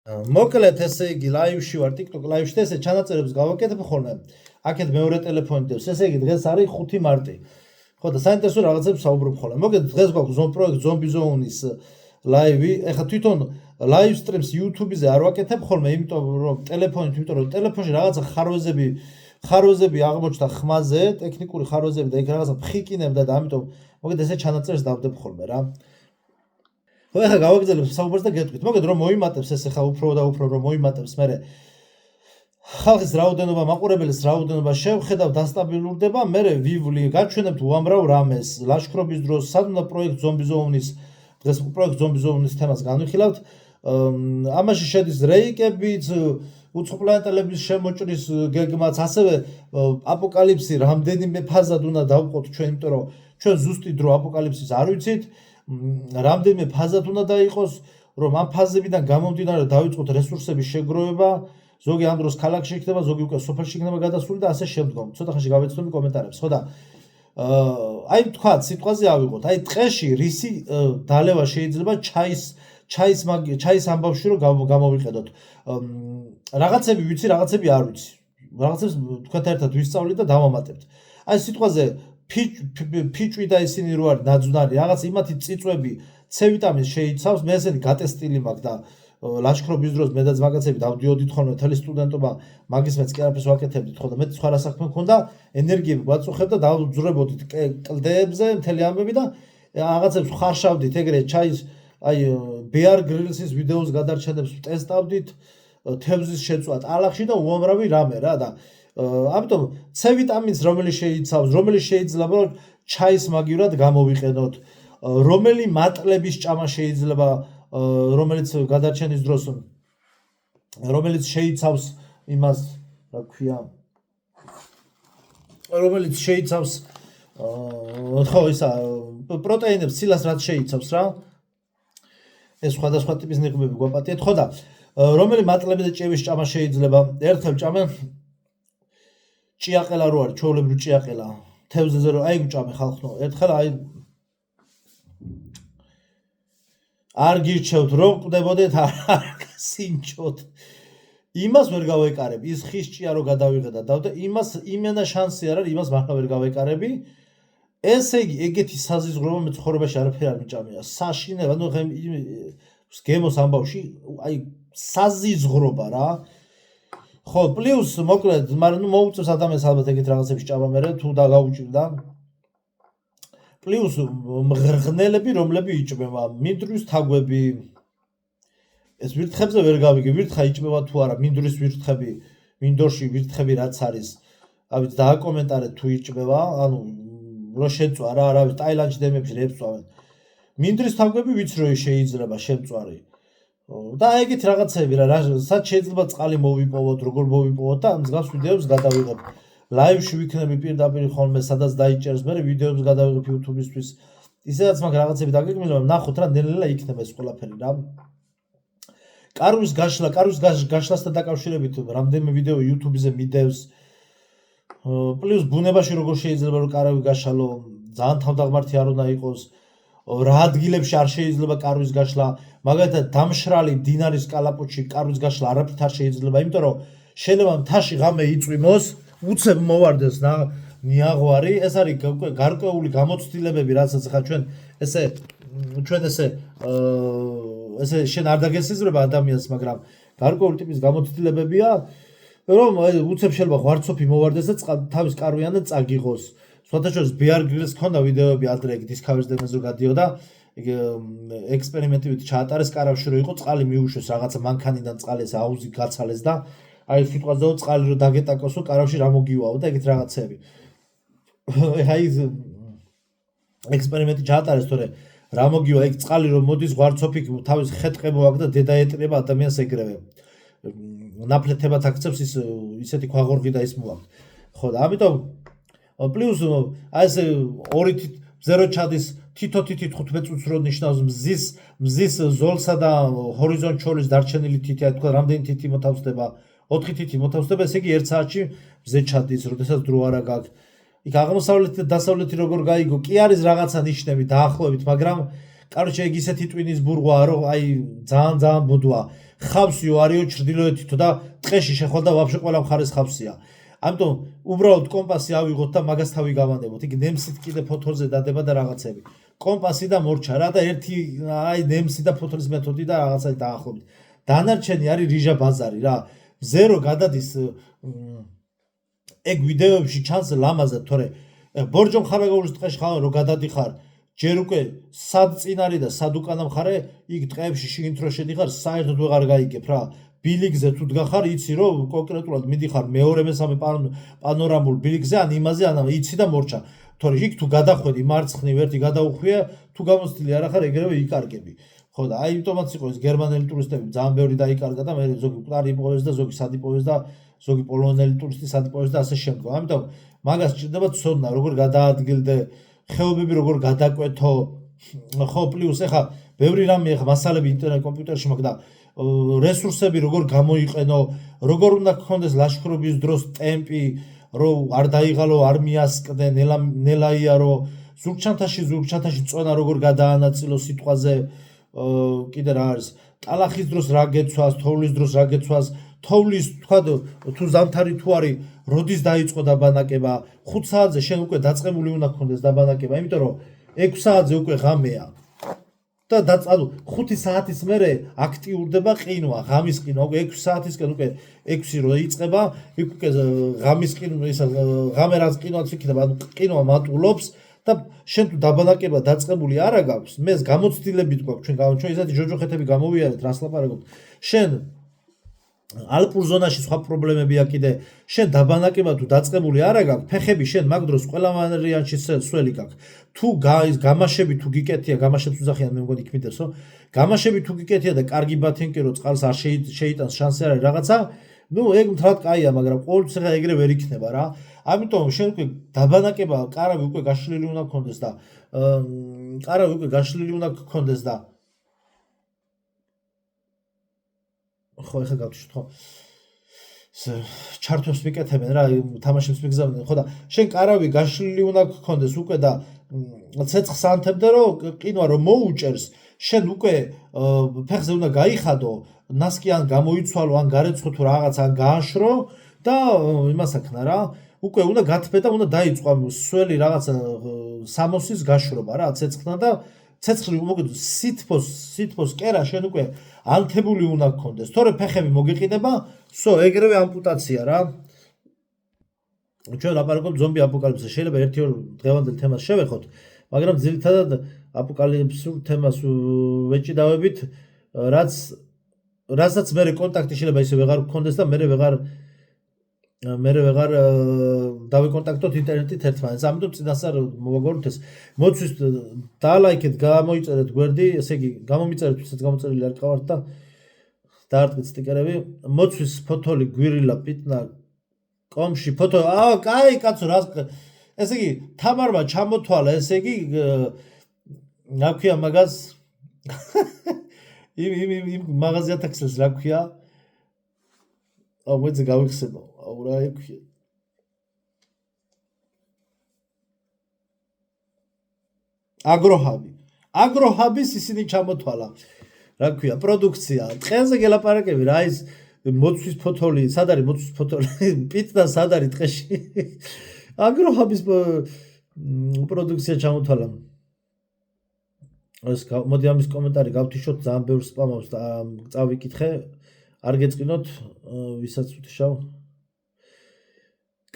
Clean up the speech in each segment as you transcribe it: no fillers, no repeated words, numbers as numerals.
მოკლედ ესე იგი ლაივში ვარ TikTok ლაივში და ესე ჩანაწერებს გავაკეთებ ხოლმე. აქეთ მეორე ტელეფონით დევს. ესე იგი დღეს არის 5 მარტი. ხო და საინტერესო რაღაცებს საუბრობ ხოლმე. მოგეთ დღეს გვაქვს პროექტ Zombie Zone-ის ლაივი. ეხლა თვითონ ლაივ სტრიმს YouTube-ზე არ ვაკეთებ ხოლმე, იმიტომ რომ ტელეფონში რაღაცა ხარვეზები აღმოჩნდა ხმაზე, ტექნიკური ხარვეზები და იქ რაღაცა ფხიკინებდა და ამიტომ მოგეთ ესე ჩანაწერს დავდებ ხოლმე რა. ხო ეხლა გავაგრძელებ საუბარს და გეტყვით. მოგეთ რომ მოიმატებს ეს ეხლა უფრო და უფრო რომ მოიმატებს მე ხალხის რაოდენობა, მაყურებელის რაოდენობა შევხედავ დასტაბილურდება, მე ვივლი, გაჩვენებთ უამრავ რამეს. ლაშქრობის დროს სად უნდა პროექტ Zombie Zone-ის დღეს პროექტ Zombie Zone-ის თემას განვიხილავთ. ამაში შედის რეიკებიც, უცხოპლანეტელების შემოჭრის გეგმაც, ასევე აპოკალიფსი რამდენიმე ფაზად უნდა დავყოთ ჩვენ, იმიტომ რომ ჩვენ ზუსტი დრო აპოკალიფსის არ ვიცით. რამდენიმე ფაზად უნდა დაიყოს, რომ ამ ფაზებიდან გამომდინარე დავიწყოთ რესურსების შეგროვება, ზოგი ამ დროს ქალაქში იქნება, ზოგი უკვე სოფელში იქნება გადასული და ასე შემდგომ. ცოტა ხანში გავეცნობი კომენტარებს, ხო და აი თქვათ, სიტყვაზე ავიღოთ, აი ტყეში რისი დალევა შეიძლება ჩაის ამბავში რომ გამოვიყედოთ. რაღაცები ვიცი, რაღაცები არ ვიცი. რაღაცებს თქვათ ერთად ვისწავლით და დავამატებთ. აი სიტყვაზე ფიჭვი და ისინი რო არის ნაძვნარი, რაღაც იმათი წიწვები C ვიტამინს შეიცავს, მე ესენი გატესტილი მაქვს და ლაშქრობის დროს მედაც მაგაცები დავდიოდით ხოლმე თელი სტუდენტობა, მაგის მეც კი არაფერს ვაკეთებდით, ხო და მე სხვა რა საქმე მქონდა, ენერგიები გვაწუხებთ და დავძვრებოდით კლდეებზე მთელი ამბები და რაღაცებს ხარშავდით, ეგრე ჩაის აი Bear Grylls-ის ვიდეოს გადარჩენებს ტესტავდით, თევზის შეწვა ტალახში და უამრავი რამე რა და ამიტომ C ვიტამინს რომელიც შეიძლება ჩაის მაგივრად გამოვიყენოთ, რომელი მატლების ჭამა შეიძლება რომელიც გადარჩენის დროს რომელიც შეიცავს იმას რა ქვია რომელიც შეიცავს ხო ისა პროტეინებს ცილას რაც შეიცავს რა ეს სხვადასხვა ტიპის ნიღბები გვაპატიეთ ხო და რომელი მატლები და ჭიების ჭამა შეიძლება ერთხელ ჭამენ ჭიაყელა რო არის ჩვეულებრივი ჭიაყელა თევზზე რო აი გჭამე ხალხო ერთხელ აი არ გირჩევთ რომ ყდებოდეთ არ გასინჯოთ იმას ვერ გავეკარებ ის ხის ჭია რო გადავიღე და იმას იმენა შანსი არ არის იმას მართლა ვერ გავეკარები ესე იგი ეგეთი საზიზღრობა მე ცხოვრებაში არაფერი არ მიჭამია საშინება ნუ გემოს ამბავში აი საზიზღრობა რა ხო პლუს მოკლედ მაგრამ ნუ მოუწევს ადამიანს ალბათ ეგეთ რაღაცებში ჭამა მე თუ დაგაუჭირდა პლუს მღრღნელები რომლები იჭმება მინდვრის თაგვები ეს ვირთხებზე ვერ გავიგე ვირთხა იჭმება თუ არა მინდვრის ვირთხები მინდორში ვირთხები რაც არის ავით დააკომენტარეთ თუ იჭმება ანუ რო შეწვა რა არავის ტაილანდში დემებში რეწვავენ მინდვრის თაგვები ვიცი რომ შეიძლება შემწვარი და ეგეთ რაღაცები რა სად შეიძლება წყალი მოვიპოვოთ როგორ მოვიპოვოთ და მსგავს ვიდეოებს გადავიღებ ლაივში ვიქნები პირდაპირ ხოლმე სადაც დაიჭერს მე ვიდეოებს გადავიღებ YouTube-ისთვის ისედაც მაგ რაღაცები დაგეგმილებ ნახოთ რა ნელ-ნელა იქნება ეს ყველაფერი რა კარვის გაშლასთან დაკავშირებით რამდენიმე ვიდეო YouTube-ზე მიდევს პლუს ბუნებაში როგორ შეიძლება რომ კარავი გაშალო ძალიან თავდაღმართი არ უნდა იყოს რა ადგილებში არ შეიძლება კარვის გაშლა მაგალითად დამშრალი მდინარის კალაპოტში კარვის გაშლა არაფრით არ შეიძლება იმიტომ რომ შეიძლება მთაში ღამე იწვიმოს უცებ მოვარდეს ნიაღვარი ეს არის გარკვეული გამოცდილებები რასაც ხა ჩვენ ესე შენ არ დაგესიზრება ადამიანს მაგრამ გარკვეული ტიპის გამოცდილებებია რომ უცებ შეიძლება ღვარცოფი მოვარდეს და თავის კარვიანად წაგიღოს სხვათაშორის Bear Grylls ქონდა ვიდეოები ადრე Discovery Channel-ზე გადიოდა ექსპერიმენტივით ჩაატარეს კარავში რო იყო წყალი მიუშვეს რაღაცა მანქანიდან წყალი ეს აუზი გაცალეს და აი სიტყვაზეო წყალი რო დაგეტაკოსო კარავში რა მოგივაო და ეგეთ რაღაცები აი ექსპერიმენტი ჩაატარეს თორე რა მოგივა ეგ წყალი რომ მოდის ღვარცოფი თავის ხეთყებო აქვს და დედა ეტრება ადამიანს ეგრევე ნაფლეთებად აქცევს ისეთი ქვაღორღი და ის მოაქვს ხო და ამიტომ პლუს აი ეს ორი ზერო ჩადის თითო 15 წუთს რო ნიშნავს მზის ზოლსა და ჰორიზონტ შორის დარჩენილი თითი აი თქვა რამდენი თითი მოთავსდება 4 თითი მოთავსდება ესე იგი 1 საათში მზე ჩადის როდესაც დრო არა გაქვს იქ აღმოსავლეთი და დასავლეთი როგორ გაიგო კი არის რაღაცა ნიშნები დაახლოებით მაგრამ კაროჩე ეგ ისეთი ტვინის ბურღვაა რომ აი ძალიან ბუდვა ხავსიო არისო ჩრდილოეთითო და ტყეში შეხვალ და ვაფშე ყველა მხარეს ხავსია ამიტომ უბრალოდ კომპასი ავიღოთ და მაგას თავი გავანდებოთ იქ ნემსით კიდე ფოთოლზე დადება და რაღაცები კომპასი და მორჩა რა და ერთი აი ნემსი და ფოთოლის მეთოდი და რაღაცა დაახლოებით დანარჩენი არის რიჟა ბაზარი რა ზერო გადადის ეგ ვიდეოებში ჩანს ლამაზად თორე ბორჯომ ხარაგაულის ტყეში ხარ რომ გადადიხარ ჯერ უკვე სად წინ არის და სად უკანა მხარე იქ ტყეებში შიგნით რო შედიხარ საერთოდ ვეღარ გაიგებ რა ბილიგზე თუ დგახარ იცი რომ კონკრეტულად მიდიხარ მეორე მესამე პანორამულ ბილიგზე ან იმაზე ან იცი და მორჩა თორე იქ თუ გადახვედი მარცხნივ ერთი გადაუხვია თუ გამოცდილი არ ახარ ეგრევე იკარგები ხო და აი იმიტომაც იყო ეს გერმანელი ტურისტები ძალიან ბევრი დაიკარგა და მე ზოგი მკვდარი იპოვეს და ზოგი სად იპოვეს და ზოგი პოლონელი ტურისტი სად იპოვეს და ასე შემდგომ ამიტომ მაგას ჭირდება ცოდნა როგორ გადაადგილდე ხეობები როგორ გადაკვეთო ხო პლუს ეხა ბევრი რამე ეხა მასალები ინტერნეტ კომპიუტერში მაქვს და რესურსები როგორ გამოიყენო როგორ უნდა გქონდეს ლაშქრობის დროს ტემპი რომ არ დაიღალო არმიასკდე ნელაიარო ზურგჩანთაში წონა როგორ გადაანაწილო სიტყვაზე კიდე რა არის ტალახის დროს რა გეცვას თოვლის დროს რა გეცვას თოვლის თქვა თუ ზამთარი თუ არის როდის დაიწყო დაბანაკება 5 საათზე შენ უკვე დაწყებული უნდა გქონდეს დაბანაკება იმიტომ რომ 6 საათზე უკვე ღამეა და ანუ 5 საათის მერე აქტიურდება ყინვა ღამის ყინვა უკვე 6 საათისკენ უკვე 6 რო იწყება იქ უკვე ღამის ყინვა ისა ღამე რაც ყინვაც იქნება ანუ ყინვა მატულობს და შენ თუ დაბანაკება დაწყებული არა გაქვს მეს გამოცდილებით გვაქვს ჩვენ ისეთი ჯოჯოხეთები გამოვიარეთ რას ლაპარაკობთ შენ ალპურ ზონაში სხვა პრობლემებია კიდე შენ დაბანაკება თუ დაწყებული არა გაქვს ფეხები შენ მაგ დროს ყველა ვარიანტში სველი გაქვს თუ გამაშები თუ გიკეთია გამაშებს უძახიან მე მგონი იქ მიდევსო გამაშები თუ გიკეთია და კარგი ბათენკი რო წყალს არ შეიტანს შანსი არის რაღაცა ნუ ეგ მთლად კაია მაგრამ ყოველთვის ხა ეგრე ვერ იქნება რა ამიტომ შენ უკვე დაბანაკება კარავი უკვე გაშლილი უნდა გქონდეს და კარავი უკვე გაშლილი უნდა გქონდეს და ხო ეხა გავთიშოთ ხო ჩარტებს მიკეთებენ რა თამაშებს მიგზავნენ ხო და შენ კარავი გაშლილი უნდა გქონდეს უკვე და ცეცხლს ანთებდე რომ ყინვა რომ მოუჭერს შენ უკვე ფეხზე უნდა გაიხადო ნასკი ან გამოიცვალო ან გარეცხო თუ რაღაც ან გააშრო და იმასაკნა რა უკვე უნდა გათბე და უნდა დაიწყო სველი რაღაცა სამოსის გაშრობა რა ცეცხლთან და ცეცხლი მოგეთ სითბოს კერა შენ უკვე ანთებული უნდა გქონდეს თორე ფეხები მოგიყიდება სო ეგრევე ამპუტაცია რა ჩვენ ლაპარაკობთ ზომბი აპოკალიფსზე შეიძლება 1-2 დღევანდელ თემას შევეხოთ მაგრამ ძირითადად აპოკალიფსურ თემას ვეჭიდავებით რასაც მე კონტაქტი შეიძლება ისე ვეღარ გქონდეს და მე ვეღარ დავიკონტაქტოთ ინტერნეტით ერთმანეთს ამიტომ წინასწარ მოვაგოროთ ეს მოცვის დალაიქეთ გამოიწერეთ გვერდი ესე იგი გამომიწერეთ ვისაც გამოწერილი არ ყავართ და დაარტყეთ სტიკერები მოცვის ფოთოლი გვირილა პიტნა კომში ფოთო კაი კაცო რას ესე იგი თამარმა ჩამოთვალა ესე იგი რა ქვია მაგას იმ მაღაზია ტაქსელს რა ქვია მოიძე გავიხსენო რა ექვია აგროჰაბის ისინი ჩამოთვალა რა ქვია პროდუქცია ტყეზე გელაპარაკები რა ის მოცვის ფოთოლი სად არის მოცვის ფოთოლი პიტნა სად არის ტყეში აგროჰაბის პროდუქცია ჩამოთვალა ეს მოდი ამის კომენტარი გავთიშოთ ძალიან ბევრ სპამავს და წავიკითხე არ გეწყინოთ ვისაც ვთიშავ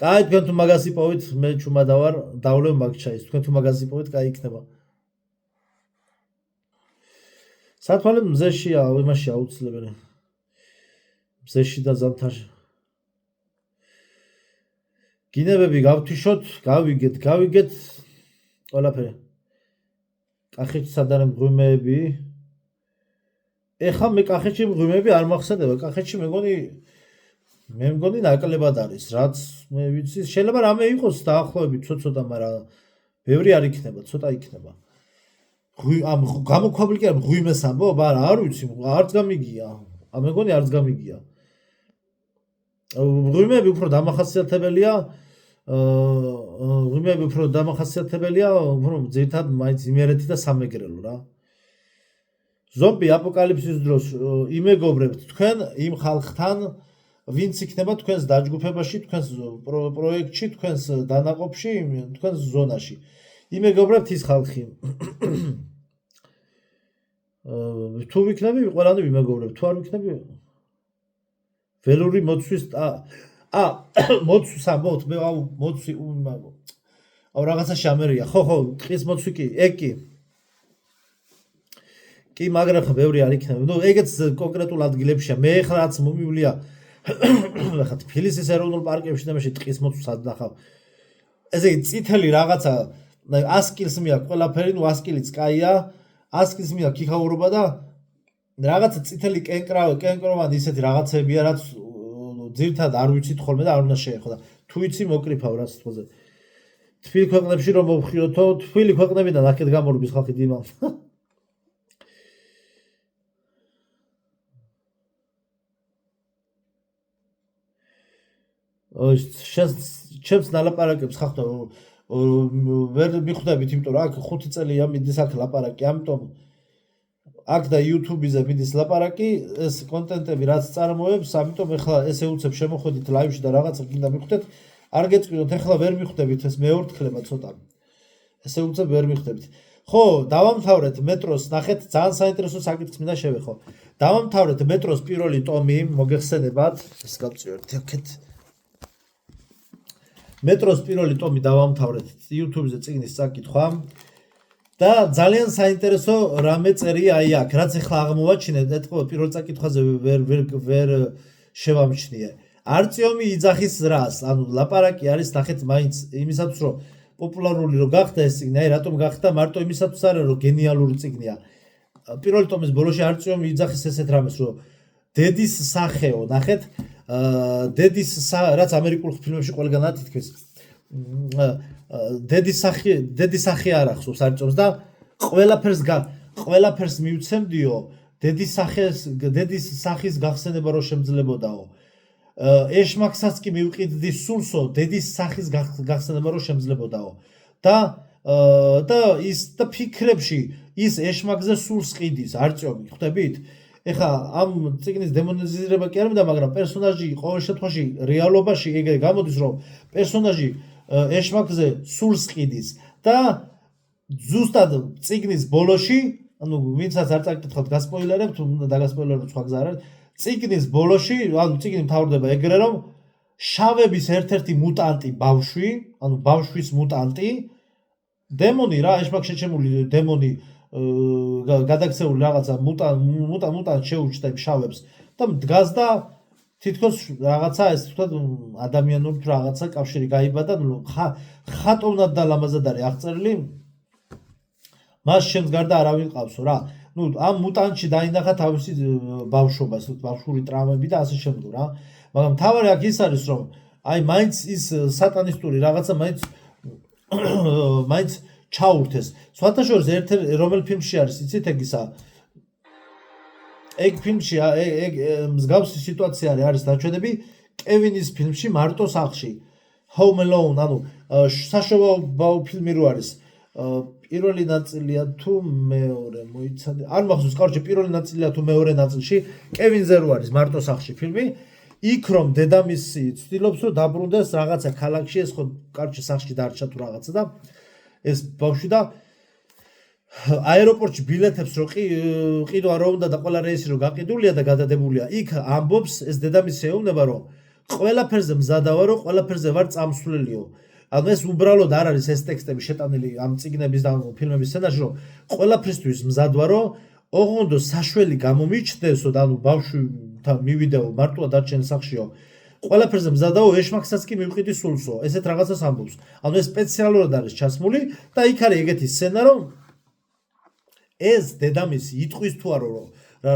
კაი თქვენ თუ მაგას იპოვით მე ჩუმა დავარ დავლევ მაგ ჩაის თქვენ თუ მაგას იპოვით კაი იქნება სათვალე მზეშია იმაში აუცილებელი მზეში და ზამთარში გინებები გავთიშოთ გავიგეთ ყველაფერი კახეთში სად არის მღვიმეები ეხა მე კახეთში მღვიმეები არ მახსენდება კახეთში მე მგონი ნაკლებად არის რაც მე ვიცი შეიძლება რამე იყოს დაახლოებით ცოტა მაგრამ ბევრი არ იქნება ცოტა იქნება ამ გამოქვაბული კი არ მღვიმეს ამბობ არა არ ვიცი არც გამიგია მე მგონი არც გამიგია მღვიმეები უფრო დამახასიათებელია მღვიმეები უფრო დამახასიათებელია უფრო ძირითადად მაინც იმერეთი და სამეგრელო რა ზომბი აპოკალიფსის დროს იმეგობრებთ თქვენ იმ ხალხთან, ვინც იქნება თქვენს დაჯგუფებაში, თქვენს პროექტში, თქვენს დანაყოფში, თქვენს ზონაში. იმეგობრებთ ის ხალხი. თუ ვიქნები, ყველანი ვიმეგობრებ, თუ არ ვიქნები, ველური მოცვის მოცვის ამბობთ, მე მოცვი რაღაცა შამერია. ხო, ტყის მოცვი კი, ეგ კი, მაგრამ ხო ბევრი არ იქნება. ნუ ეგეც კონკრეტულ ადგილებშია. მე ხა რაც მომივლია ხა თბილისის ეროვნულ პარკებში და მეში ტყის მოცვას ადნახავ. ესე იგი წითელი რაღაცა 100 კილს მიაქვს ყველაფერი, ნუ 100 კილიც კაია, 100 კილს მიაქვს ქიქაურობა და რაღაცა წითელი კენკროვანი ისეთი რაღაცებია, რაც ძირთად არ ვიცით ხოლმე და არ უნდა შეეხო და თუ იცი მოკრიფავ რა სიტყვაზე. თბილ ქვეყნებში რომ მოვხიოთო, თბილი ქვეყნებიდან აქეთ გამორბის ხალხი დიმალ. ჩემს ნალაპარაკებს ხახტო ვერ მიხვდებით, იმიტომ რომ აქ 5 წელია მიდის აქ ლაპარაკი, ამიტომ აქ და YouTube-ზე მიდის ლაპარაკი, ეს კონტენტები რაც წარმოებს, ამიტომ ეხლა ესე უცებ შემოხვედით ლაივში და რაღაცა გინდა მიხვდეთ, არ გეწყვინოთ, ეხლა ვერ მიხვდებით, ეს მეორთქლება ცოტა. ესე უცებ ვერ მიხვდებით. ხო, დავამთავრეთ მეტროს, ნახეთ, ძალიან საინტერესო საკითხს მინდა შევეხო. დავამთავრეთ მეტროს პირველი ტომი, მოგეხსენებათ, ეს გავწიოთ აქეთ. მეტროს პირველი ტომი დავამთავრეთ YouTube-ზე წიგნის წაკითხვა და ძალიან საინტერესო რამე წერია აი აქ, რაც ახლა აღმოვაჩინეთ, ეთქო პირველ წაკითხვაზე ვერ შევამჩნიე. არწიომი იძახის რას, ანუ ლაპარაკი არის ნახეთ მაინც იმისათვის რომ პოპულარული რომ გახდა ეს წიგნი, აი რატომ გახდა მარტო იმისათვის არა რომ გენიალური წიგნია. პირველი ტომის ბოლოში არწიომი იძახის ესეთ რამეს რომ დედის სახეო, ნახეთ დედის რაც ამერიკულ ფილმებში ყველგანაა თითქმის დედის სახე არ ახსოვს არწევს და ყველაფერს მივცემდიო დედის სახის გახსენება რო შემძლებოდაო. ეშმაკსაც კი მივყიდდი სულსო დედის სახის გახსენება რო შემძლებოდაო. და ის და ფიქრებში ის ეშმაკზე სულს ყიდის არწევი, ხვდებით? ეხა ამ წიგნის დემონიზირება კი არ მინდა, მაგრამ პერსონაჟი ყოველ შემთხვევაში რეალობაში ეგრე გამოდის, რომ პერსონაჟი ეშმაკზე სულს ყიდის და ზუსტად წიგნის ბოლოში, ანუ ვინცაც არ წაკითხოთ გასპოილერებთ, უნდა დაგასპოილეროთ, სხვა გზა არ არის. წიგნის ბოლოში, ანუ წიგნი მთავრდება ეგრე, რომ შავების ერთ-ერთი მუტანტი ბავშვი, ანუ ბავშვის მუტანტი, დემონი რა, ეშმაკ შეჩემული დემონი გადაქცეული რაღაცა მუტანტ შეუჩდა იმ შავებს და დგას და თითქოს რაღაცა ეს თქვათ ადამიანური რაღაცა კავშირი გაიბადა, ხატოვნად და ლამაზად არის აღწერილი. მას შემდგ გარდა არავინ ყავსო რა. ნუ ამ მუტანტში დაინახა თავისი ბავშვობა, ბავშვური ტრავმები და ასე შემდეგ რა. მაგრამ თავარი აქ ის არის, რომ აი მაინც ის სატანისტური რაღაცა მაინც ჩაურთეს. სხვათა შორის ერთ-ერთი რომელ ფილმში არის, იცით ეგისა? ეგ ფილმში ეგ მსგავსი სიტუაცია არის დაჩვენები კევინის ფილმში მარტო სახლში. Home Alone, ანუ საშუალო ფილმი რო არის. პირველი ნაწილია თუ მეორე მოიცადე. არ მახსოვს, კაროჩე პირველი ნაწილია თუ მეორე ნაწილში კევინზე რო არის მარტო სახლში ფილმი. იქ რომ დედამისი ცდილობს რომ დაბრუნდეს რაღაცა ქალაქში, ეს ხო კაროჩე სახლში დარჩა თუ რაღაცა და ეს ბავშვი და აეროპორტში ბილეთებს რო ყიდვა რო უნდა და ყველა რეისი რო გაყიდულია და გადადებულია. იქ ამბობს ეს დედამისი ეუბნება რომ ყველაფერზე მზადა ვარო, ყველაფერზე ვარ წამსვლელიო. ანუ ეს უბრალოდ არ არის ეს ტექსტები შეტანილი ამ წიგნების და ფილმების სცენარში, რომ ყველაფრისთვის მზად ვარო, ოღონდ საშველი გამომიჩნდესო და ანუ ბავშვთან მივიდეო მარტოა დარჩენ სახშიო. ყველაფერზე მზადაო, ეშმაკსაც კი მივყიდი სულსო. ესეთ რაღაცას ამბობს. ანუ ეს სპეციალურად არის ჩასმული და იქ არის ეგეთი სცენა, რომ ეს დედამისი იტყვის თუ არა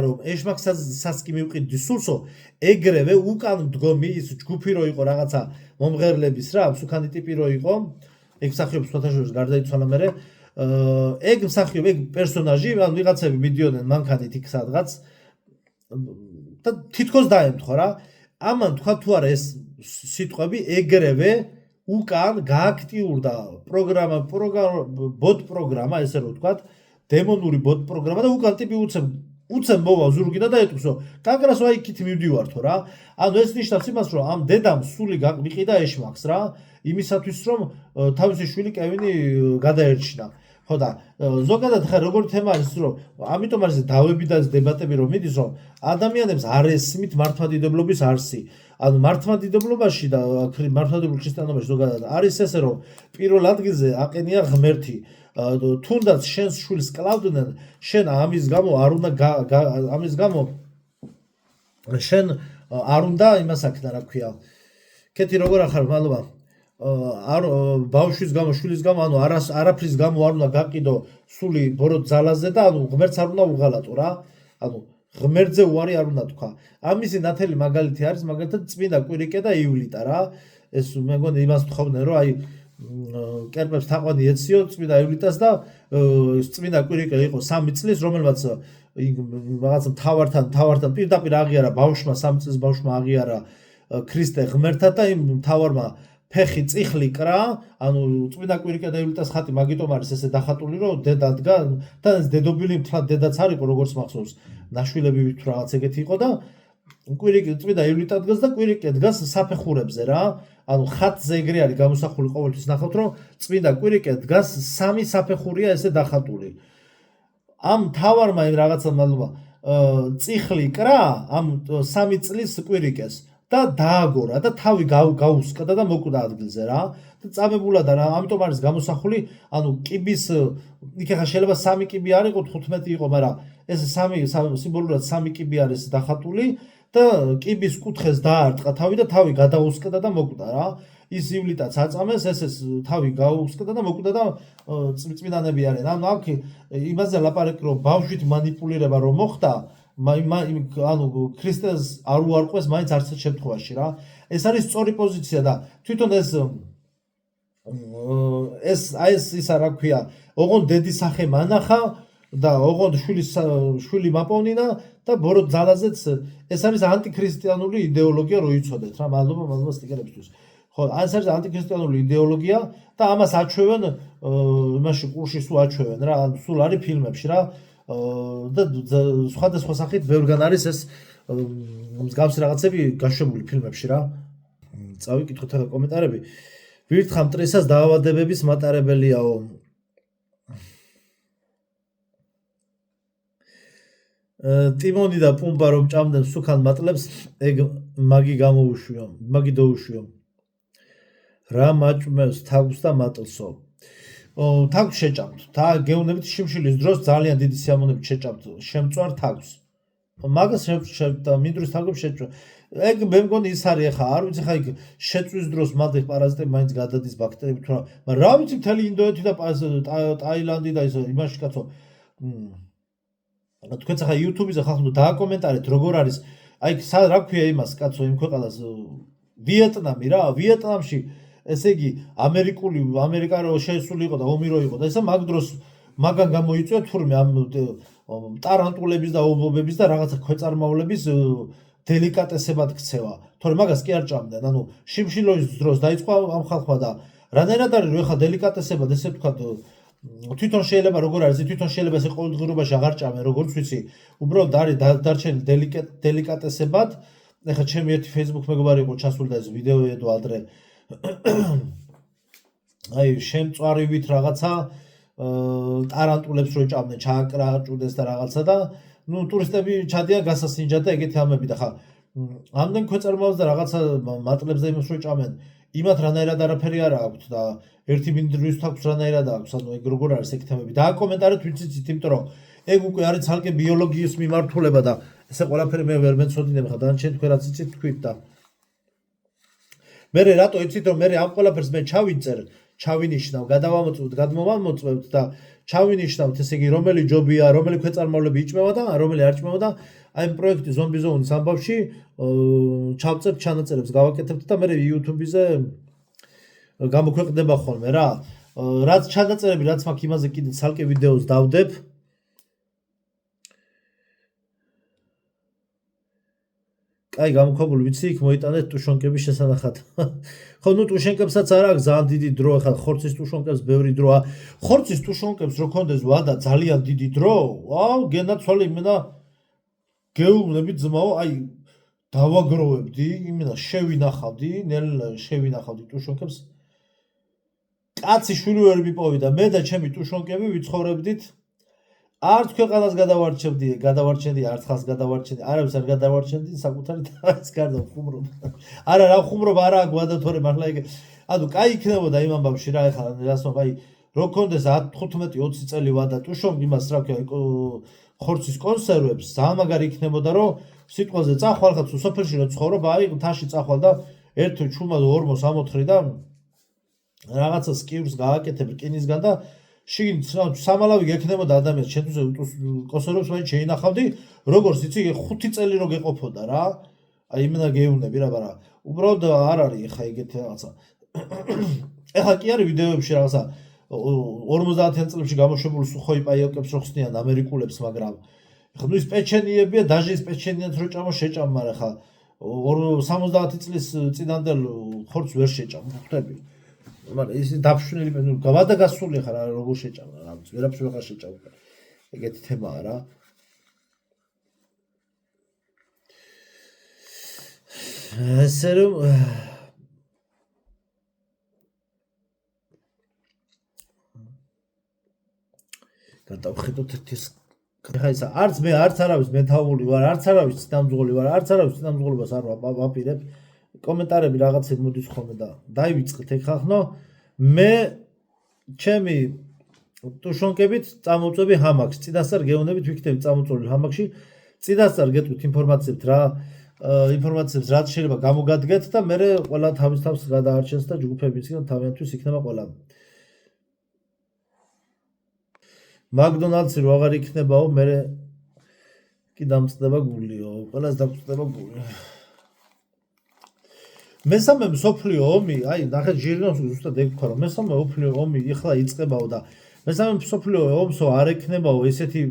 რომ ეშმაკსაც კი მივყიდი სულსო, ეგრევე უკან მდგომი ის ჯგუფი რო იყო რაღაცა მომღერლების რა, მსუქანი ტიპი რო იყო, ეგ მსახიობს სხვათა შორის გარდაიცვალა მერე, ეგ მსახიობი, ეგ პერსონაჟი, ანუ ვიღაცები მიდიოდნენ მანქანით იქ სადღაც და თითქოს დაემთხვა რა. ამან თქვა თუ არა ეს სიტყვები ეგრევე უკან გააქტიურდა ბოტ პროგრამა, ესე რომ ვთქვათ, დემონური ბოტ პროგრამა და უკან ტიპი უცებ მოვა ზურგინა და ეტყვისო კაკრას აი იქით მივდივართო რა ანუ ეს ნიშნავს იმას რომ ამ დედამ სული გაყიყიდა ეშმაკს რა იმისათვის რომ თავისი შვილი კევინი გადაერჩინა ხო და ზოგადად ხა როგორი თემა არის რომ ამიტომ არის დავები და დებატები რომ მიდის რომ ადამიანებს არ ესმით მართლმადიდებლობის არსი ანუ მართლმადიდებლობაში და მართლმადიდებლურ ქრისტიანობაში ზოგადად არის ესე რომ პირველ ადგილზე აყენია ღმერთი თუნდაც შენს შვილს კლავდნენ შენ ამის გამო არ უნდა ამის გამო შენ არ უნდა იმას აქნა რა ქვია კეთი როგორ ახარ მადლობა არ ბავშვის გამო შვილის გამო ანუ არაფრის გამო არ უნდა გაყიდო სული ბოროტ ძალაზე და ანუ ღმერთს არ უნდა უღალატო რა ანუ ღმერთზე უარი არ უნდა თქვა ამისი ნათელი მაგალითი არის მაგალითად წმინდა კვირიკე და ივლიტა რა ეს მე მგონი იმას თხოვდნენ რომ აი კერპებს თაყვანი ეციო წმინდა ივლიტას და წმინდა კვირიკე იყო 3 წლის რომელმაც რაღაც თავართან პირდაპირ აღიარა ბავშვმა 3 წლის ბავშვმა აღიარა ქრისტე ღმერთად და იმ თავარმა ფეხი წიხლი კრა ანუ წმინდა კვირიკე და ივლიტას ხატი მაგიტომ არის ესე დახატული რომ დედა დგა და დედობილი მთლად დედაც არ იყო როგორც მახსოვს ნაშვილები თუ რაღაც ეგეთი იყო და კვირიკე წმინდა ივლიტა დგას და კვირიკე დგას საფეხურებზე რა ანუ ხატზე ეგრე არის გამოსახული ყოველთვის ნახავთ რომ წმინდა კვირიკე დგას 3 საფეხურია ესე დახატული ამ თავარმა იმ რაღაცა მადლობა წიხლი კრა ამ 3 წლის კვირიკეს და დააგორა და თავი გაუსკდა და მოკვდა ადგილზე რა და წამებულა და რა ამიტომ არის გამოსახული ანუ კიბის იქ ახლა შეიძლება 3 კიბი არ იყო 15 იყო მაგრამ ეს 3 სიმბოლურად 3 კიბი არის დახატული და კიბის კუთხეს დაარტყა თავი და თავი გადაუსკდა და მოკვდა რა ის ივლიტაც აწამეს ეს თავი გაუსკდა და მოკვდა და წმინდანები არიან ანუ აქ იმაზე ლაპარაკი რომ ბავშვით მანიპულირება რომ მოხდა ანუ ქრისტეს არ უარყვეს მაინც არც შემთხვევაში რა ეს არის სწორი პოზიცია და თვითონ ეს ისა რა ქვია ოღონდ დედის სახე მანახა და ოღონდ შვილი მაპოვნინა და ბოროტ ძალაზეც ეს არის ანტიქრისტიანული იდეოლოგია რო იცოდეთ რა მადლობა სტიკერებისთვის ხო ეს არის ანტიქრისტიანული იდეოლოგია და ამას აჩვევენ იმაში კურსში სულ აჩვევენ რა სულ არის ფილმებში რა და სხვადასხვა სახით ბევრგან არის ეს მსგავსი რაღაცები გაშვებული ფილმებში რა წავიკითხოთ ახლა კომენტარები ვირთხა მტრისას დაავადებების მატარებელიაო ტიმონი და პუმპა რომ ჭამდნენ სუქან მატლებს ეგ მაგი გამოუშვიო მაგი დაუშვიო რა მაჭმევს თავს და მატლსო თავს შეჭამთ და გეუნებით შიმშილის დროს ძალიან დიდი სიამოვნებით შეჭამთ შემწვარ თავს მაგას და მინდვრის თავს შეჭვა ეგ მე მგონი ის არის ახლა არ ვიცი ხა იქ შეწვის დროს მალდე პარაზიტები მაინც გადადის ბაქტერიები თუ რა ვიცი მთელი ინდოეთი და ტაილანდი და ის იმაში კაცო თქვენც ახლა YouTube-ზე ხალხო დააკომენტარეთ როგორ არის აი რა ქვია იმას კაცო იმ ქვეყანას ვიეტნამი რა ვიეტნამში ესე იგი ამერიკა რო შეესული იყო და ომი რო იყო და ესა მაგ დროს მაგან გამოიწვია თურმე ამ ტარანტულების და ობობების და რაღაცა ქვეწარმავლების დელიკატესებად ქცევა თორე მაგას კი არ ჭამდნენ ანუ შიმშილოვის დროს დაიწყო ამ ხალხმა და რანაირად არის რომ ეხა დელიკატესებად ესე ვთქვათ თვითონ შეიძლება როგორ არის თვითონ შეიძლება ესე ყოველდღიურობაში აღარ ჭამენ როგორც ვიცი უბრალოდ არის დარჩენილი დელიკატესებად ეხა ჩემი ერთი Facebook მეგობარი იყო ჩასული და ეს ვიდეო ედო ადრე აი შემწვარივით რაღაცა ტარანტულებს რო ჭამდნენ ჩააკრაჭუდეს და რაღაცა და ნუ ტურისტები ჩადიან გასასინჯად და ეგეთი ამები და ხა ამდენ ქვეწარმავლებს და რაღაცა მატლებს და იმას რო ჭამენ იმათ რანაირად არაფერი არ აქვს და ერთი მინდვრის თავს რანაირად აქვს ანუ ეგ როგორ არის ეგ თემები დააკომენტარეთ ვიცით იმიტომ რომ ეგ უკვე არის ცალკე ბიოლოგიის მიმართულება და ესე ყველაფერი მე ვერ მეცოდინებ ხა დანარჩენ თქვენ რაც იცით თქვით და მე რატო იცით რომ მე ამ ყველაფერს მე ჩავინიშნავ გადმოვამოწმებთ და ჩავინიშნავთ ესე იგი რომელი ჯობია რომელი ქვეწარმავლები იჭმევა და რომელი არ ჭმევა და აი ამ პროექტი ზომბი ზონის ამბავში ჩავწევთ ჩანაწერებს გავაკეთებთ და მე YouTube-ზე გამოქვეყნდება ხოლმე რა რაც ჩანაწერები რაც მაქვს იმაზე კიდე ცალკე ვიდეოს დავდებ კაი გამოქვაბული ვიცი იქ მოიტანეთ ტუშონკების შესანახად. ხო, ნუ ტუშონკებსაც არ აქვს ძალიან დიდი დრო, ახლა ხორცის ტუშონკებს ბევრი დროა. ხორცის ტუშონკებს რო კონდეს ვადა ძალიან დიდი დრო, ვაუ, გენაცვალე იმენა გეუბნები ძმაო, აი დავაგროვებდი, იმენა შევინახავდი, ნელ შევინახავდი ტუშონკებს. კაცი შვილი ვერ მიპოვიდა, მე და ჩემი ტუშონკები ვიცხოვრებდით. არც ქვეყანას გადავარჩენდი, არც ხალხს გადავარჩენდი, არავის არ გადავარჩენდი, საკუთარი თავის გარდა ხუმრობ. არა, რა ხუმრობ, არა გვადათორე მართლა ეგ. ანუ კაი იქნებოდა იმ ამბავში რა ეხლა რასო, აი რო კონდეს 15-20 წელი ვადა ტუშონ იმას რა ქვია, ხორცის კონსერვებს, ძალიან მაგარი იქნებოდა, რომ სიტყვაზე წახვალ ხაც სოფელში რო ცხოვრობ, აი თაში წახვალ და ერთ ჩუმად 40-60 და რაღაცა სკიურს გააკეთებ რკინისგან და შიგნით სამალავი გექნებოდა ადამიანს, შენთვის კონსერვებს მაინც შეინახავდი, როგორც იცი 5 წელი რო გეყოფოდა რა. აი იმენა გეუბნები რა, მაგრამ უბრალოდ არ არის ეხა ეგეთი რაღაცა. ეხა კი არის ვიდეოებში რაღაცა 50-იან წლებში გამოშვებული სუხოი პაიოკებს რო ხსნიან ამერიკულებს, მაგრამ ეხა ნუ ის პეჩენიებია, დაჟე ის პეჩენიანს რო ჭამა შეჭამ, მაგრამ ეხა 70 წლის წინანდელ ხორცს ვერ შეჭამ, ხვდები. მაგრამ ის დაფშვნილი პენუ გავადა გასული ხარ როგორ შეჭამა რა ვერაფერს ვეღარ შეჭამა ეგეთი თემაა რა ესე რომ გადავხედოთ ეს ხა ისა არც მე არც არავის მეთაური ვარ არც არავის წინამძღოლი ვარ არც არავის წინამძღოლობას არ ვაპირებ კომენტარები რაღაცები მოდის ხოლმე და დაივიწყეთ ეხლა ხნო მე ჩემი ტუშონკებით წამოწვევი ჰამაკს წინასწარ გეუბნებით ვიქნები წამოწვეული ჰამაკში წინასწარ გეტყვით ინფორმაციებს რაც შეიძლება გამოგადგეთ და მე ყველა თავის თავს გადაარჩენს და ჯგუფებიც იქნება თავიანთვის იქნება ყველა მაკდონალდსი რო აღარ იქნებაო მე კი დამწდება გულიო ყველას დამწდება გული მესამე მსოფლიო ომი, აი ნახეთ ჟირინოვს ზუსტად ეგ ვქვა რომ მესამე მსოფლიო ომი ეხლა იწყებაო და მესამე მსოფლიო ომსო არ ექნებაო ესეთი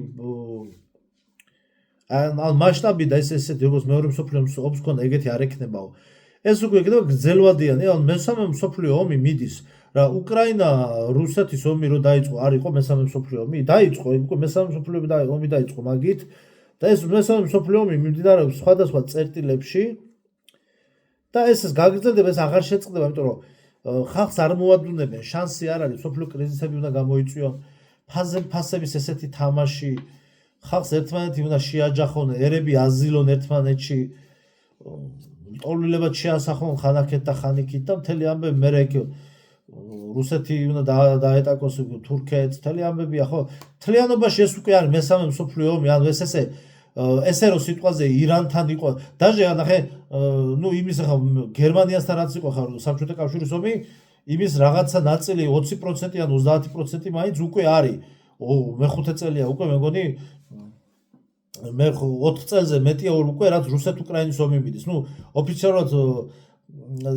ან მასშტაბი და ესეთი როგორც მეორე მსოფლიო ომს ქონდა ეგეთი არ ექნებაო ეს უკვე იქნება გრძელვადიანი ან მესამე მსოფლიო ომი მიდის რა უკრაინა რუსეთის ომი რო დაიწყო არ იყო მესამე მსოფლიო ომი დაიწყო უკვე მესამე მსოფლიო ომი დაიწყო მაგით და ეს მესამე მსოფლიო ომი მიმდინარეობს სხვადასხვა წერტილებში და ეს გაგრძელდება ეს აღარ შეწყდება იმიტომ რომ ხალხს არ მოადუნებენ შანსი არ არის სოფლიო კრიზისები უნდა გამოიწვიონ ფასების ესეთი თამაში ხალხს ერთმანეთი უნდა შეაჯახონ ერები აზილონ ერთმანეთში ტოლვილებად შეასახონ ხანაქეთ და ხანიქით და მთელი ამბები მე რუსეთი უნდა დაეტაკოს თურქეთს მთელი ამბებია ხო მთლიანობაში ეს უკვე არის მესამე მსოფლიო ომი ანუ ესე რომ სიტყვაზე ირანთან იყო დაჟე ნახე ნუ იმის ხა გერმანიასთან რაც იყო ხა საბჭოთა კავშირის ომი იმის რაღაცა ნაწილი 20% ან 30% მაინც უკვე არის მე-5 წელია უკვე მეგონი მე 4 წელზე მეტია უკვე რაც რუსეთ-უკრაინის ომი მიდის ნუ ოფიციალურად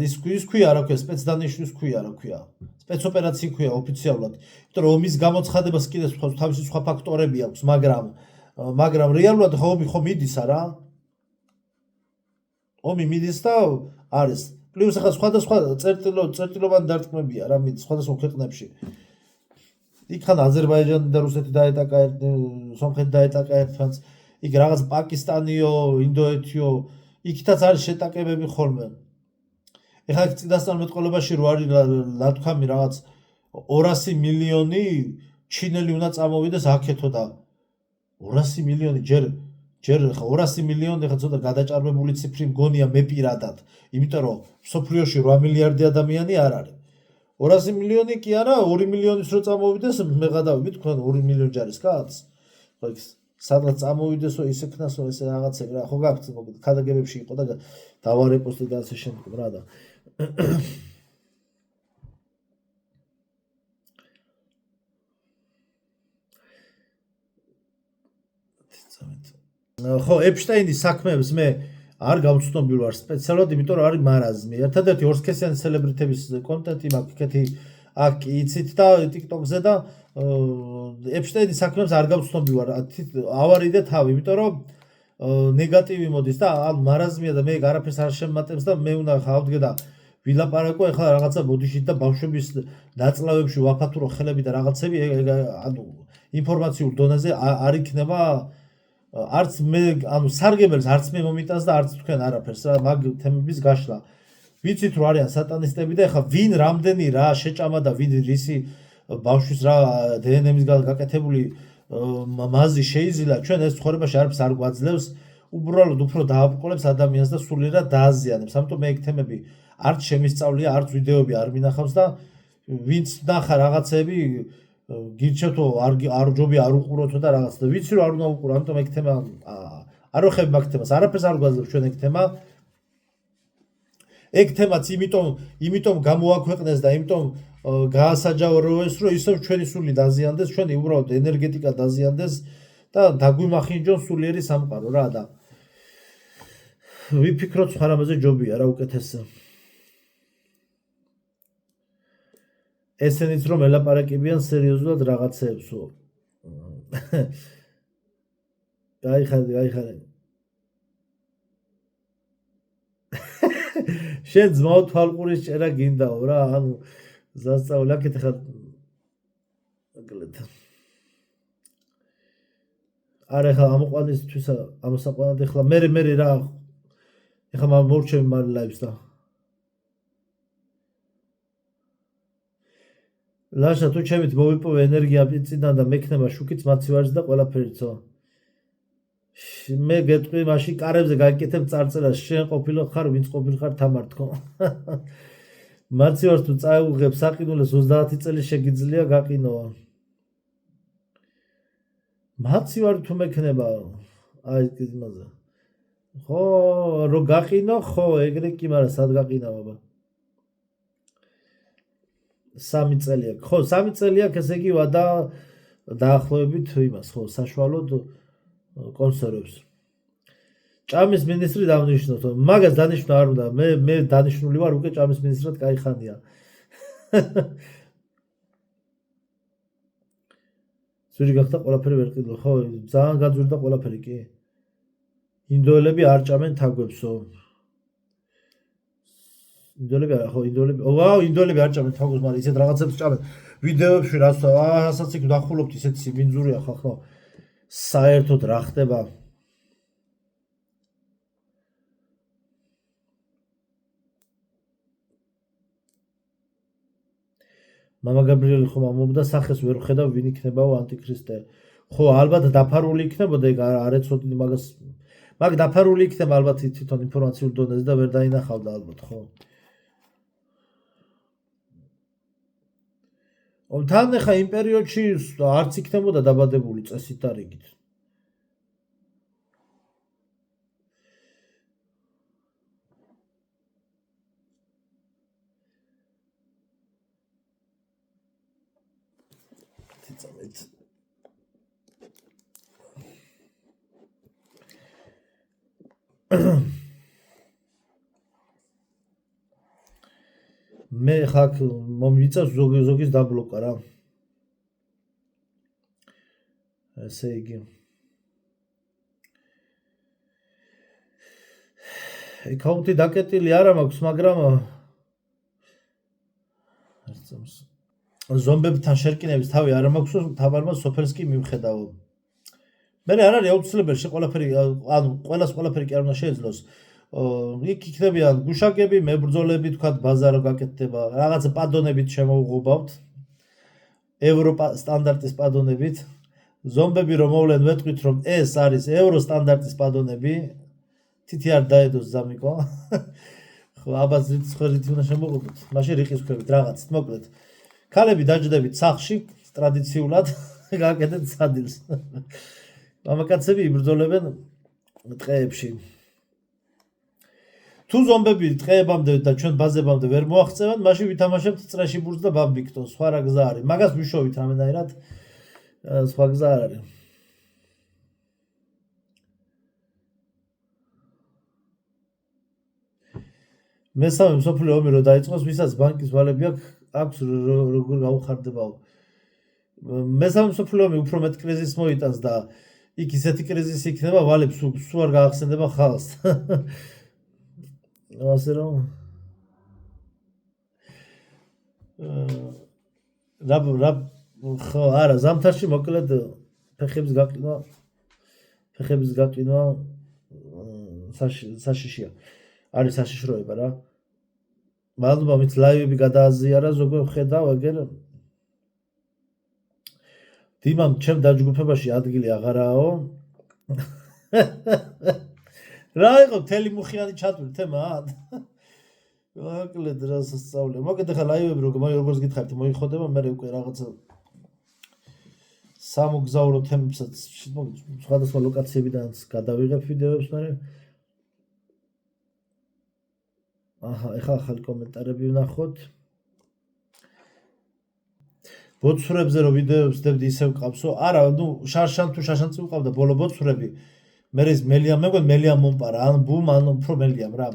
ის ქვია რა ქვია სპეცდანიშვის ქვია რა ქვია სპეცოპერაცია ქვია ოფიციალურად იმიტომ რომ ომის გამოცხადებას კიდე თავისი სხვა ფაქტორები აქვს მაგრამ რეალურად ომი მიდის არა ომი მიდის და არის პლუს ახლა სხვადასხვა წერტილოვანი დარტყმებია რა მიდის სხვადასხვა ქვეყნებში იქ ხან აზერბაიჯანი და რუსეთი დაეტაკა სომხეთი დაეტაკა ერთმანეთს იქ რაღაც პაკისტანიო ინდოეთიო იქითაც არის შეტაკებები ხოლმე ეხლა წინასწარ მეტყოლებაში რო არის ლათქვამი რაღაც 200 მილიონი ჩინელი უნდა წამოვიდეს აქეთო და 200 მილიონი ჯერ 200 მილიონი ხა ცოტა გადაჭარბებული ციფრი მგონია მე პირადად იმიტომ რომ სოფლიოში 8 მილიარდი ადამიანი არ არის 200 მილიონი კი არა 2 მილიონის რო წამოვიდეს მე გადავიდე თქვენ 2 მილიონი ჯარისკაც ხო იქ სადღაც წამოვიდესო ისექნასო ესე რაღაცები რა ხო გაქვთ მოგეთ ქადაგებებში იყო და დავარეპოსტე და ასე შემდეგ რა და ხო ეპშტაინის საქმეებს მე არ გავცნობილ ვარ სპეციალურად იმიტომ რომ არის მარაზმი ერთადერთი ორსქესიანი სელებრიტების კონტენტი მაქვს იქეთი აქ იცით და TikTok-ზე და ეპშტაინის საქმეებს არ გავცნობილ ვარ ავარიდე თავი იმიტომ რომ ნეგატივი მოდის და ან მარაზმია და მე არაფერს არ შემატებს და მე უნდა ხავდგე და ვილაპარაკო ეხლა რაღაცა ბოდიშით და ბავშვების ნაწლავებში ვაფათურო ხელები და რაღაცები ანუ ინფორმაციულ დონეზე არ იქნება არც მე ანუ სარგებელს არც მე მომიტანს და არც თქვენ არაფერს რა მაგ თემების გაშლა ვიცით რომ არიან სატანისტები და ეხლა ვინ რამდენი რა შეჭამა და ვინ რისი ბავშვის რა დნმ-ისგან გაკეთებული მაზი შეიზილა ჩვენ ეს ცხოვრებაში არაფერს არ გვაძლევს უბრალოდ უფრო დააბრკოლებს ადამიანს და სულიერად დააზიანებს ამიტომ მე ეგ თემები არც შემისწავლია არც ვიდეოები არ მინახავს და ვინც ნახა რაღაცები გირჩევთო არ ჯობია არ უყუროთო და რაღაც და ვიცი რომ არ უნდა უყურო ამიტომ ეგ თემა არ ვხები მაგ თემას არაფერს არ გვაძლევს ჩვენ ეგ თემაც იმიტომ გამოაქვეყნეს და იმიტომ გაასაჯავროეს რომ ისევ ჩვენი სული დაზიანდეს ჩვენი უბრალოდ ენერგეტიკა დაზიანდეს და დაგვიმახინჯონ სულიერი სამყარო რა და ვიფიქროთ სხვა რამაზე ჯობია რა უკეთესია ესენიც რომ ელაპარაკებიან სერიოზულად რაღაცეებსო გაიხარე შენ ძმაო თვალყურის ჭერა გინდაო რა ანუ ზასწავლი აქეთ ხა აგლეთ არა ხა ამოყვანისთვისა ამოსაყვანად ეხლა მე რა ეხლა მოვჩები მალე ლაივს და ლაშა თუ ჩემით მოვიპოვე ენერგია წინდა და მექნება შუქიც მაცივარს და ყველაფერიცო მე გეტყვი მაშინ კარებზე გაკეთებ წარწერას შენ ყოფილო ხარ ვინც ყოფილ ხარ თამართქო მაცივარს თუ წაუღებ საყინულეს 30 წელი შეგიძლია გაყინოა მაცივარი თუ მექნება აი იმაზე ხო რო გაყინო ხო ეგრე კი მაგრამ სად გაყინა ბაბა 3 წელი აქვს ხო 3 წელი აქვს ესე იგი ვადა დაახლოებით იმას ხო საშუალოდ კონსერვებს ჭამის მინისტრი დავნიშნოთ მაგას დანიშნა არ უნდა მე დანიშნული ვარ უკვე ჭამის მინისტრად кайხანია სული გახდა ყველაფერი ვერ ყიდო ხო ძალიან გაძვირდა ყველაფერი კი ინდოელები არ ჭამენ თაგვებსო ინდოელები არ ჭამენ თაგვებს მაგრამ ისეთ რაღაცებს ჭამენ ვიდეოებში რასაც იქ ნახულობთ ისეთი სიმინძურია ხო საერთოდ რა ხდება მამა გაბრიელი ხომ ამობდა სახეს ვერ ხედავ ვინ იქნებაო ანტიქრისტე ხო ალბათ დაფარული იქნებოდა ეგ არ ეცოდი მაგას მაგ დაფარული იქნება ალბათ თვითონ ინფორმაციულ დონეზე და ვერ დაინახავდა ალბათ ხო თან ხა იმ პერიოდში არც იქნებოდა დაბადებული წესით და რიგით მე ხაკ მომიწევს ზოგის დაბლოკა რა ესე იგი აკაუნტი დაკეტილი არა მაქვს მაგრამ ზომბებთან შერკინების თავი არ მაქვს თავარმა სოფელს კი მივხედავ მე არ არის აუცილებელი ყველაფერი ანუ ყველაფერი კი არ უნდა შეეძლოს იქ იქნებიან გუშაგები მებრძოლები თქვათ ბაზარო გაკეთდება რაღაც პადონებით შემოუღობავთ ევროპა სტანდარტის პადონებით ზომბები რომ მოვლენ ვეთქვით რომ ეს არის ევრო სტანდარტის პადონები თითი არ დაედოს ზამიკო ხო აბაზრით ცხვრით უნდა შემოუღოთ მაშინ რიყის ქვევით რაღაცით მოკლედ ქალები დაჯდებით სახლში ტრადიციულად გაკეთეთ სადილს მამაკაცები იბრძოლებენ ტყეებში თუ ზომბები ტყეებამდე და ჩვენ ბაზებამდე ვერ მოაღწევენ მაშინ ვითამაშებთ წრეში ბურთს და ბამბიქტონს სხვა რა გზა არის მაგას ვიშოვით რამენაირად სხვა გზა არ არის მესამე მსოფლიო ომი რო დაიწყოს ვისაც ბანკის ვალები აქვს როგორ გაუხარდებაო მესამე მსოფლიო ომი უფრო მეტ კრიზისს მოიტანს და იქ ისეთი კრიზისი იქნება, ვალებს სულ არ გაახსენდება ხალხს. ასე რომ რა ხო არა ზამთარში მოკლედ ფეხების გაყინვა საშიშია. არის საშიშროება რა. მადლობა მით ლაივები გადააზიარა ზოგადად ხედავ ეგერ დიმამ ჩემ დაჯგუფებაში ადგილი აღარაო. რა იყო მთელი მუხიანი ჩატვირ თემა? მოკლედ რას სწავლე. მოკლედ ახლა ლაივები როგორც გითხარით მოიხოდება, მე უკვე რაღაცა სამოგზაურო თემებსაც სხვადასხვა ლოკაციებიდან გადავიღებ ვიდეოებს, მაგრამ აჰა, ეხლა ახალი კომენტარები ვნახოთ. ბოცურებზე რომ ვიდეოებს დებდი ისევ ყავსო. არა, შარშან თუ შაშანწი უყავდა ბოლო ბოცურები. მე ეს მელიამ მეგონი მელიამ მომპარა, ან ბუმ, ან უფრო მელიამ რა.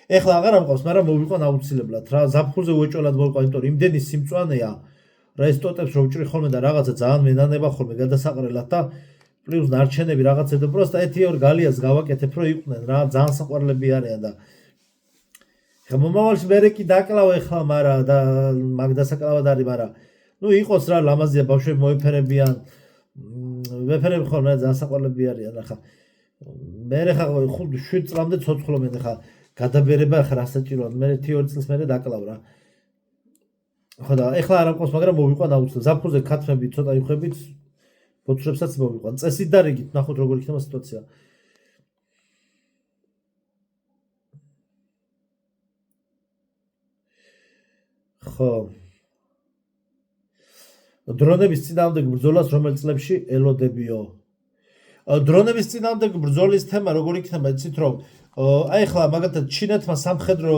ეხლა აღარ ამყავს, მაგრამ მოვიყვან აუცილებლად რა. ზაფხულზე უეჭველად მოვიყვან, იმიტომ რომ იმდენი სიმწვანეა. რა ეს ტოტებს რო ვჭრი ხოლმე და რაღაცა ძალიან მენანება ხოლმე გადასაყრელად და პლუს ნარჩენები რაღაცა და პროსტა 1-2 გალიას გავაკეთებ რომ იყვნენ რა, ძალიან საყვარლები არიან და ხა მომავალში მე კი დაკლავ ეხლა, მაგრამ და მაგ დასაკლავად არის, მაგრამ იყოს რა ლამაზია ბავშვები მოეფერებიან. ვეფერებ ხოლმე ძალიან საყვარლები არიან ახლა. მე ხა 5-7 წლამდე ცოცხლობენ ხა გადაბერება ხა რა საჭიროა. მე 1-2 წელს მერე დაკლავ რა. ხო და ეხლა არ ამყავს, მაგრამ მოვიყვან აუცილებლად. ზაფხულზე ქათმები ცოტა იხებით, ბოცურებსაც მოვიყვან. წესით და რიგით ნახოთ როგორ იქნება სიტუაცია. ხო. დრონების წინააღმდეგ ბრძოლას რომელ წლებში ელოდებიო? დრონების წინააღმდეგ ბრძოლის თემა როგორ იქნება, იცით რომ აი ახლა მაგალითად ჩინეთმა სამხედრო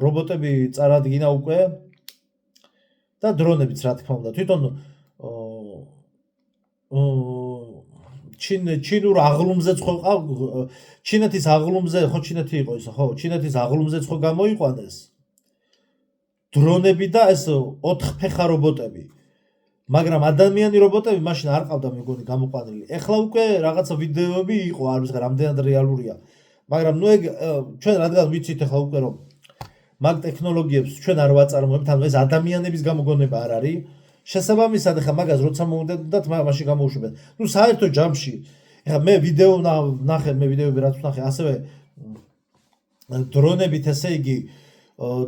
რობოტები წარადგინა უკვე და დრონებიც რა თქმა უნდა. თვითონ ჩინურ აღლუმზეც ხო ჩინეთის აღლუმზე ხო ჩინეთი იყო ისე ხო ჩინეთის აღლუმზეც ხო გამოიყვანეს დრონები და ეს 4 ფეხა რობოტები. მაგრამ ადამიანი რობოტები მაშინ არ ყავდა მეგონი გამოყვანილი. ეხლა უკვე რაღაცა ვიდეოები იყო, არ ვიცი რამდენად რეალურია. მაგრამ ნუ ეგ ჩვენ რადგან ვიცით ეხლა უკვე რომ მაგ ტექნოლოგიებს ჩვენ არ ვაწარმოებთ, ანუ ეს ადამიანების გამოგონება არ არის. შესაბამისად ეხლა მაგას როცა მოვუდათ მაშინ გამოუშვებენ. ნუ საერთო ჯამში ეხლა მე ვიდეო ნახე, მე ვიდეოები რაც ვნახე, ასევე დრონებით, ესე იგი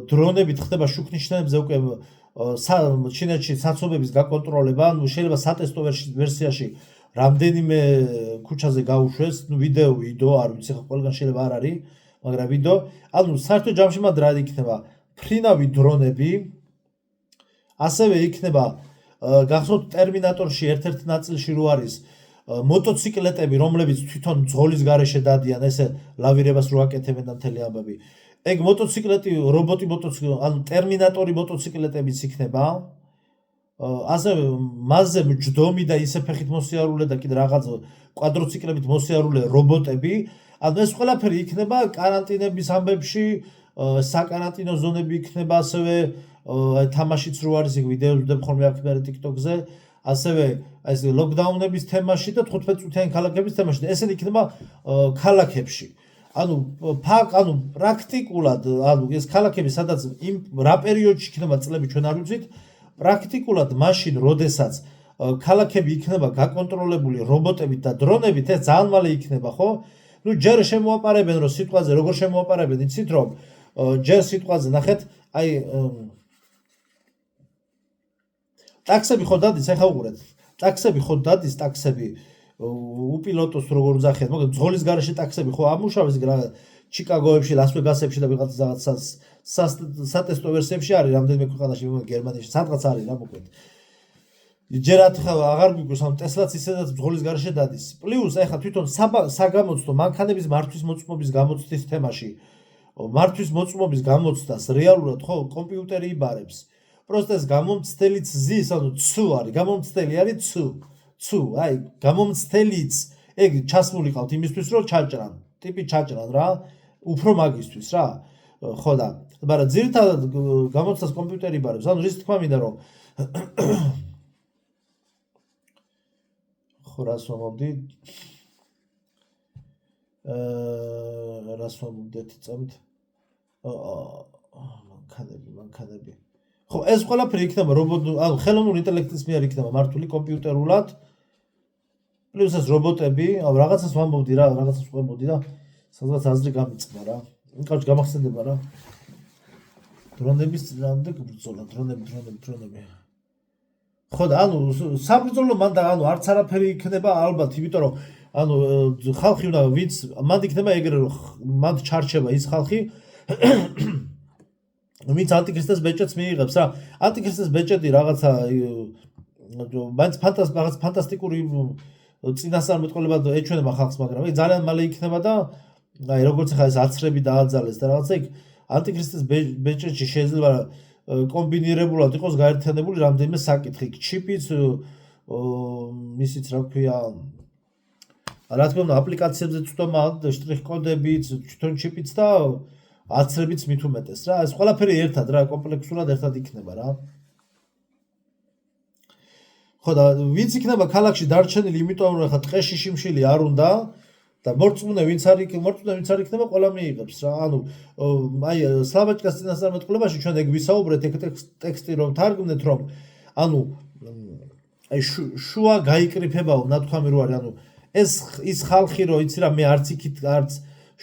დრონებით ხდება შუქნიშნებზე უკვე ჩინეთში საცობების გაკონტროლება, ნუ შეიძლება სატესტო ვერსიაში რამდენიმე ქუჩაზე გაუშვეს, ნუ ვიდეო არ ვიცი ხა ყველგან შეიძლება არ არის, მაგრამ ვიდეო, ანუ საერთო ჯამში მანდ რა იქნება? ფრინავი დრონები, ასევე იქნება გახსოვთ ტერმინატორში ერთ-ერთ ნაწილში რო არის მოტოციკლეტები, რომლებიც თვითონ ძღოლის გარეშე დადიან, ესე ლავირებას რო აკეთებენ და მთელი ამბები. ეგ მოტოციკლეტი, რობოტი მოტოციკლეტი, ანუ ტერმინატორი მოტოციკლეტებიც იქნება. ასევე მასზე მჯდომი და ისე ფეხით მოსიარულე და კიდე რაღაც კვადროციკლებით მოსიარულე რობოტები. ანუ ეს ყველაფერი იქნება კარანტინების ამბებში, საკარანტინო ზონები იქნება, ასევე თამაშიც რო არის ეგ ვიდეოები ვდებ ხოლმე აქ მე TikTok-ზე, ასევე ეს ლოკდაუნების თემაში და 15 წუთიანი ქალაქების თემაში. ესენი იქნება ქალაქებში. ანუ პრაქტიკულად, ანუ ეს ქალაქები სადაც იმ რა პერიოდში იქნება წლები ჩვენ არ ვიცით, პრაქტიკულად მაშინ, როდესაც ქალაქები იქნება გაკონტროლებული რობოტებით და დრონებით, ეს ძალიან მალე იქნება, ხო? ნუ ჯერ შემოაპარებენ რომ სიტყვაზე როგორ შემოაპარებენ, იცით რომ ჯერ სიტყვაზე ნახეთ, აი ტაქსები ხო დადის, ეხა უყურეთ. ტაქსები ხო დადის, ტაქსები უპილოტოს როგორ უძახიან, მოკლედ ძღოლის გარეშე ტაქსები ხო ამუშავეს ჩიკაგოებში, ლას-ვეგასებში და ვიღაცა სატესტო ვერსიებში არის რამდენიმე ქვეყანაში, გერმანიაში, სადღაც არის რა მოკლედ. ჯერათ აღარ გვიგოს, ანუ ტესლაც ისედაც ძღოლის გარეშე დადის. პლუს ეხლა თვითონ საგამოცდო მანქანების მართვის მოწმობის გამოცდის თემაში, მართვის მოწმობის გამოცდას რეალურად ხო კომპიუტერი იბარებს. პროსტა ეს გამომცდელიც ზის, ანუ ცუ არის, გამომცდელი არის ცუ, აი, გამომცდელიც, ეგ ჩასმული ყავთ იმისთვის, რომ ჩაჭრან, ტიპი ჩაჭრან რა, უფრო მაგისთვის რა. ხო და, მაგრამ ძირითადად გამოცდას კომპიუტერი იბარებს, ანუ რის თქმა მინდა რომ ხო რას ვამბობდი? რას ვამბობდით წამით? მანქანები. ხო, ეს ყველაფერი იქნება ანუ ხელოვნური ინტელექტის მიერ იქნება მართული კომპიუტერულად. პლუს ეს რობოტები, რაღაცას ვამბობდი რა, რაღაცას ვამბობდი და სადღაც აზრი გამიწყდა რა. კაუჩ გამახსენდება რა. დრონების წინააღმდეგ ბრძოლა, დრონები. ხო და ანუ საბრძოლო მან და ანუ არც არაფერი იქნება ალბათ, იმიტომ რომ ანუ ხალხი უნდა ვინც მან იქნება ეგრე რომ მან ჩარჩება ის ხალხი ვინც ანტიქრისტეს ბეჭედს მიიღებს რა. ანტიქრისტეს ბეჭედი რაღაცა მაინც რაღაც ფანტასტიკური წინასწარმეტყველება ეჩვენება ხალხს, მაგრამ ეგ ძალიან მალე იქნება და აი როგორც ხა ეს აცრები დააძალეს და რაღაცა იქ ანტიქრისტეს ბეჭედში შეიძლება კომბინირებულად იყოს გაერთიანებული რამდენიმე საკითხი, ჩიპიც, ისიც რა ქვია, რა თქმა უნდა აპლიკაციებზე ცდომა, შტრიხ-კოდებიც, თვითონ ჩიპიც და აცრებიც მით უმეტეს რა. ეს ყველაფერი ერთად რა, კომპლექსურად ერთად იქნება რა. ხო და ვინც იქნება ქალაქში დარჩენილი, იმიტომ რომ ხა ტყეში შიმშილი არ უნდა და მორწმუნე ვინც არ იქნება, ყველა მიიღებს რა. ანუ აი სლავაჩკას წინასწარმეტყველებაში ჩვენ ეგ ვისაუბრეთ, ეგ ტექსტი რომ თარგმნეთ, რომ ანუ აი შუა გაიკრიფებაო ნათქვამი რო არის, ანუ ის ხალხი რო იცი რა, მე არც იქით არც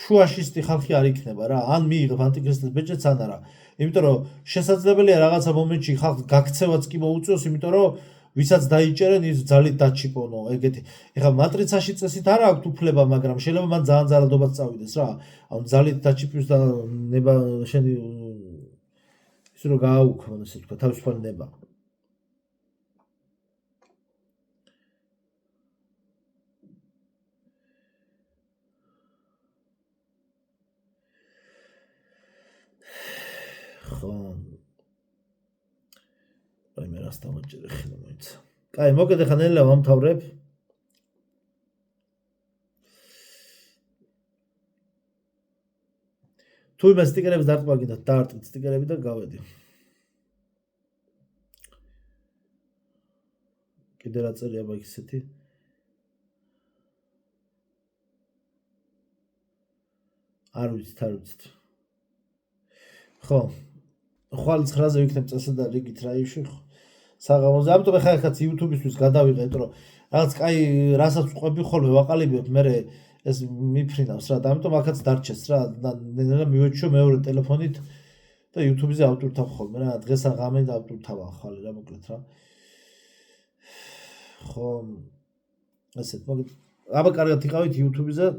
შუაშისტი ხალხი არ იქნება რა. ან მიიღებ ანტიქრისტეს ბეჭედს ან არა. იმიტომ რომ შესაძლებელია რაღაცა მომენტში ხალხს გაქცევაც კი მოუწიოს, იმიტომ რომ ვისაც დაიჭერენ ის ძალით დაჩიპონო ეგეთი. ეხლა მატრიცაში წესით არა აქვს უფლება, მაგრამ შეიძლება მან ძალიან ძალადობაც წავიდეს რა. ანუ ძალით დაჩიპვის და ნება შენი ის რო გააუქმო, ესე თქვა, თავისუფალი ნება. ხო. აი მე რას დამაჭერე ხელა მოიცა. კაი, მოკიდე ხა ნელა ვამთავრებ. თუ იმ სტიკერებს დარტყმა გინდათ, დაარტყით სტიკერები და გავედი. კიდე რა წერია მაგ ისეთი? არ ვიცით. ხო. ხვალ 9-ზე ვიქნებ წესად და რიგით რაიში ხო. საღამოზე. ამიტომ ეხლა YouTube-ისთვის გადავიღეთ, რომ რაღაც კაი რასაც ვყვები ხოლმე ვაყალიბებ, მე ეს მიფრინავს რა. და ამიტომ ახაც დარჩეს რა. და მივეჩვიო მეორე ტელეფონით და YouTube-ზე ავტურთავ ხოლმე რა. დღეს აღამე და ავტურთავ ხალე რა მოკლედ რა. ხო. ასეთ მოგეთ. აბა კარგად იყავით YouTube-ზე.